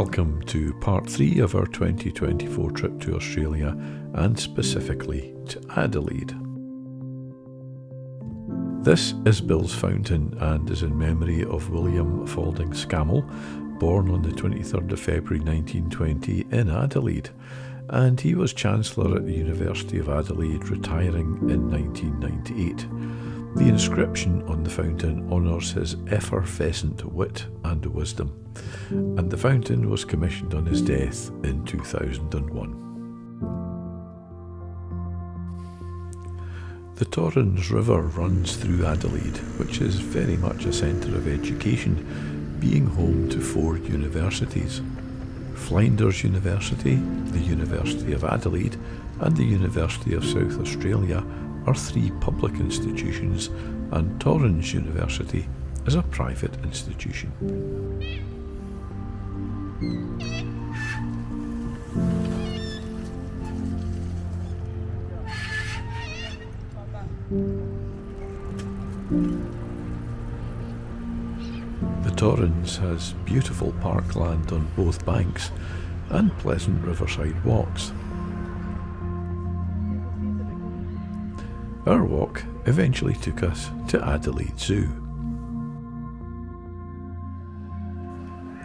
Welcome to part 3 of our 2024 trip to Australia, and specifically to Adelaide. This is Bill's Fountain and is in memory of William Falding Scammell, born on the 23rd of February 1920 in Adelaide, and he was Chancellor at the University of Adelaide, retiring in 1998. The inscription on the fountain honours his effervescent wit and wisdom, and the fountain was commissioned on his death in 2001. The Torrens River runs through Adelaide, which is very much a centre of education, being home to 4 universities: Flinders University, the University of Adelaide, and the University of South Australia are 3 public institutions, and Torrens University is a private institution. The Torrens has beautiful parkland on both banks and pleasant riverside walks. Our walk eventually took us to Adelaide Zoo.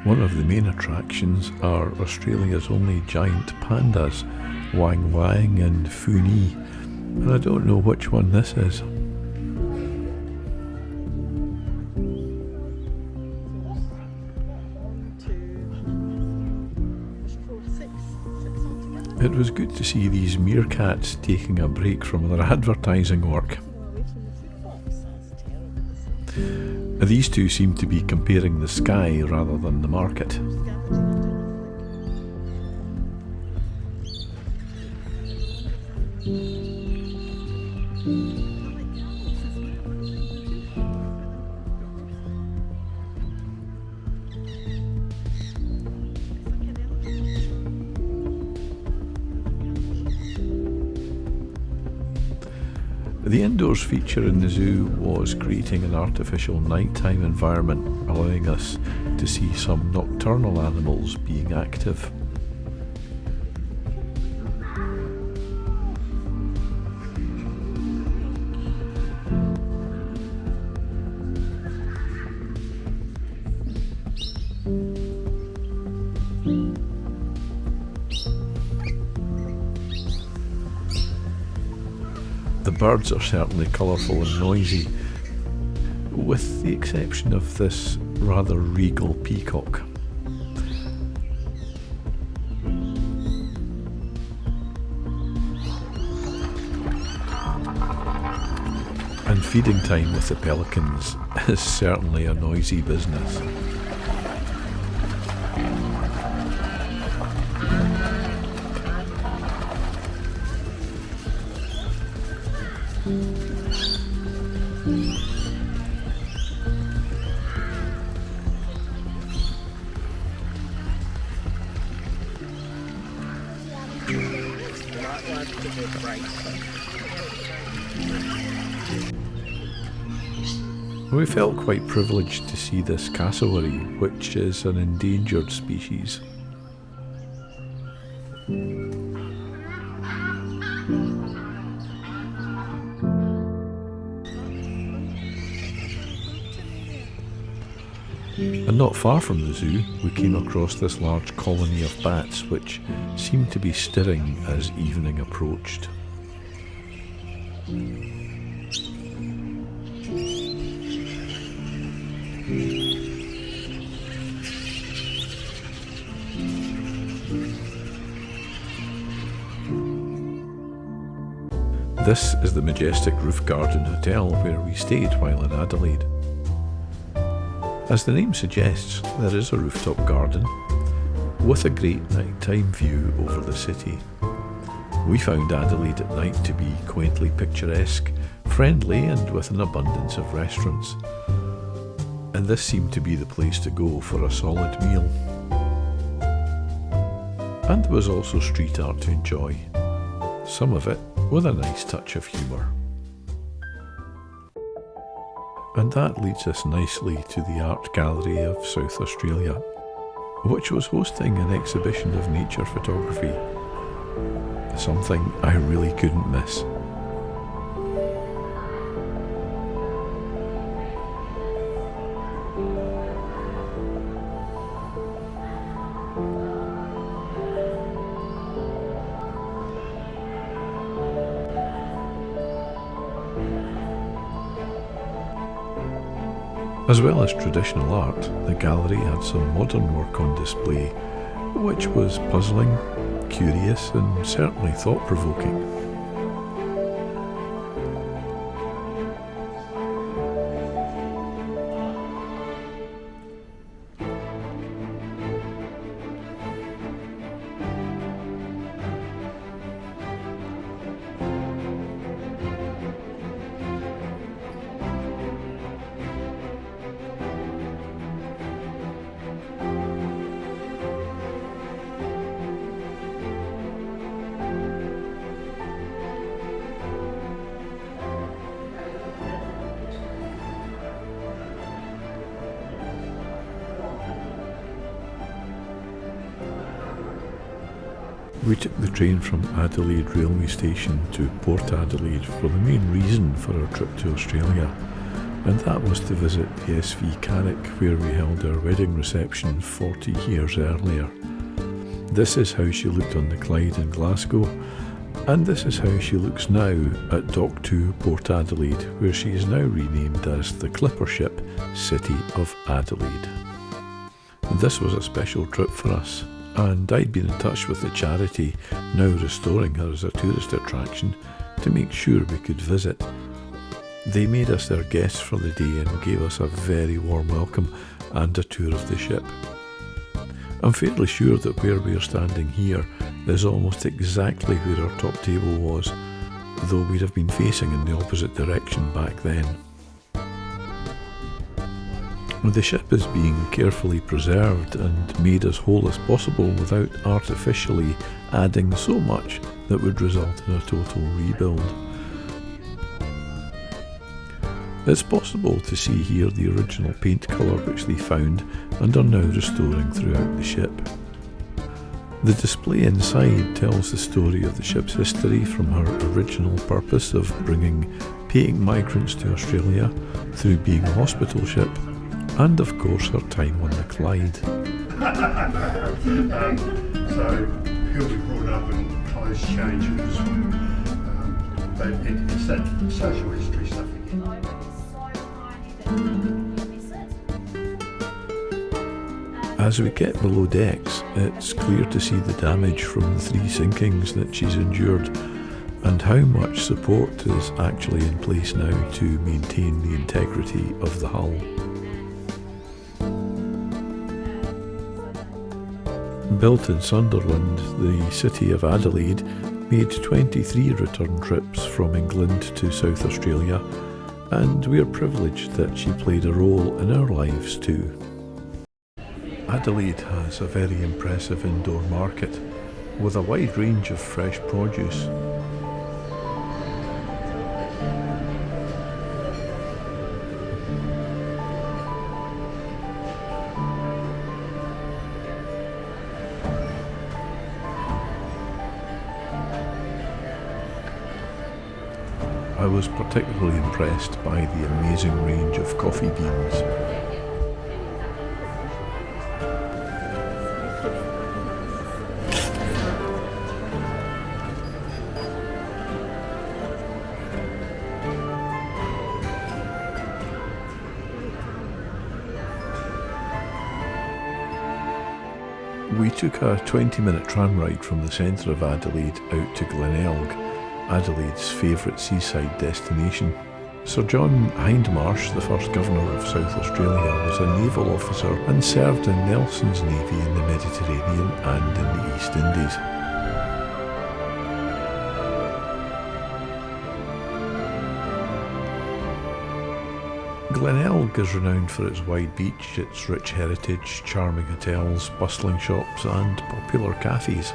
One of the main attractions are Australia's only giant pandas, Wang Wang and Funi, and I don't know which one this is. It was good to see these meerkats taking a break from their advertising work. These two seem to be comparing the sky rather than the market. The indoors feature in the zoo was creating an artificial nighttime environment, allowing us to see some nocturnal animals being active. The birds are certainly colourful and noisy, with the exception of this rather regal peacock. And feeding time with the pelicans is certainly a noisy business. We felt quite privileged to see this cassowary, which is an endangered species. And not far from the zoo, we came across this large colony of bats which seemed to be stirring as evening approached. This is the majestic roof garden hotel where we stayed while in Adelaide. As the name suggests, there is a rooftop garden with a great nighttime view over the city. We found Adelaide at night to be quaintly picturesque, friendly and with an abundance of restaurants. And this seemed to be the place to go for a solid meal. And there was also street art to enjoy, some of it with a nice touch of humour. And that leads us nicely to the Art Gallery of South Australia. which was hosting an exhibition of nature photography. Something I really couldn't miss. As well as traditional art, the gallery had some modern work on display, which was puzzling, curious, and certainly thought-provoking. We took the train from Adelaide railway station to Port Adelaide for the main reason for our trip to Australia, and that was to visit the SV Carrick, where we held our wedding reception 40 years earlier. This is how she looked on the Clyde in Glasgow, and this is how she looks now at Dock 2 Port Adelaide, where she is now renamed as the clipper ship City of Adelaide. This was a special trip for us, and I'd been in touch with the charity now restoring her as a tourist attraction to make sure we could visit. They made us their guests for the day and gave us a very warm welcome and a tour of the ship. I'm fairly sure that where we're standing here is almost exactly where our top table was, though we'd have been facing in the opposite direction back then. The ship is being carefully preserved and made as whole as possible without artificially adding so much that would result in a total rebuild. It's possible to see here the original paint colour which they found and are now restoring throughout the ship. The display inside tells the story of the ship's history from her original purpose of bringing paying migrants to Australia through being a hospital ship, and of course her time on the Clyde. So he'll be brought up in clothes changes, but it's that social history stuff again. As we get below decks, it's clear to see the damage from the 3 sinkings that she's endured and how much support is actually in place now to maintain the integrity of the hull. Built in Sunderland, the City of Adelaide made 23 return trips from England to South Australia, and we are privileged that she played a role in our lives too. Adelaide has a very impressive indoor market with a wide range of fresh produce. I was particularly impressed by the amazing range of coffee beans. We took a 20-minute tram ride from the centre of Adelaide out to Glenelg, Adelaide's favourite seaside destination. Sir John Hindmarsh, the first Governor of South Australia, was a naval officer and served in Nelson's Navy in the Mediterranean and in the East Indies. Glenelg is renowned for its wide beach, its rich heritage, charming hotels, bustling shops and popular cafes.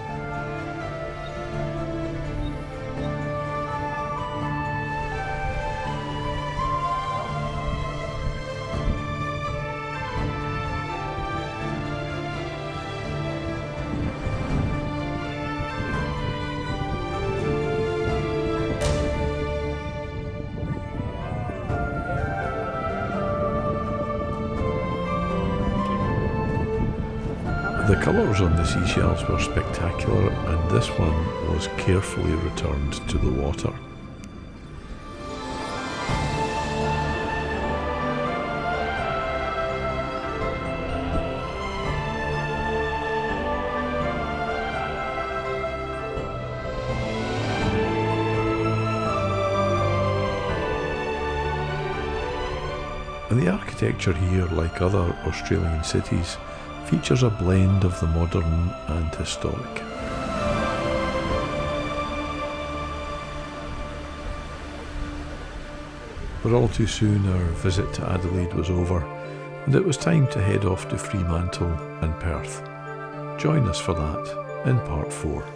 colours on the seashells were spectacular, and this one was carefully returned to the water. And the architecture here, like other Australian cities, features a blend of the modern and historic. But all too soon our visit to Adelaide was over, and it was time to head off to Fremantle and Perth. Join us for that in part 4.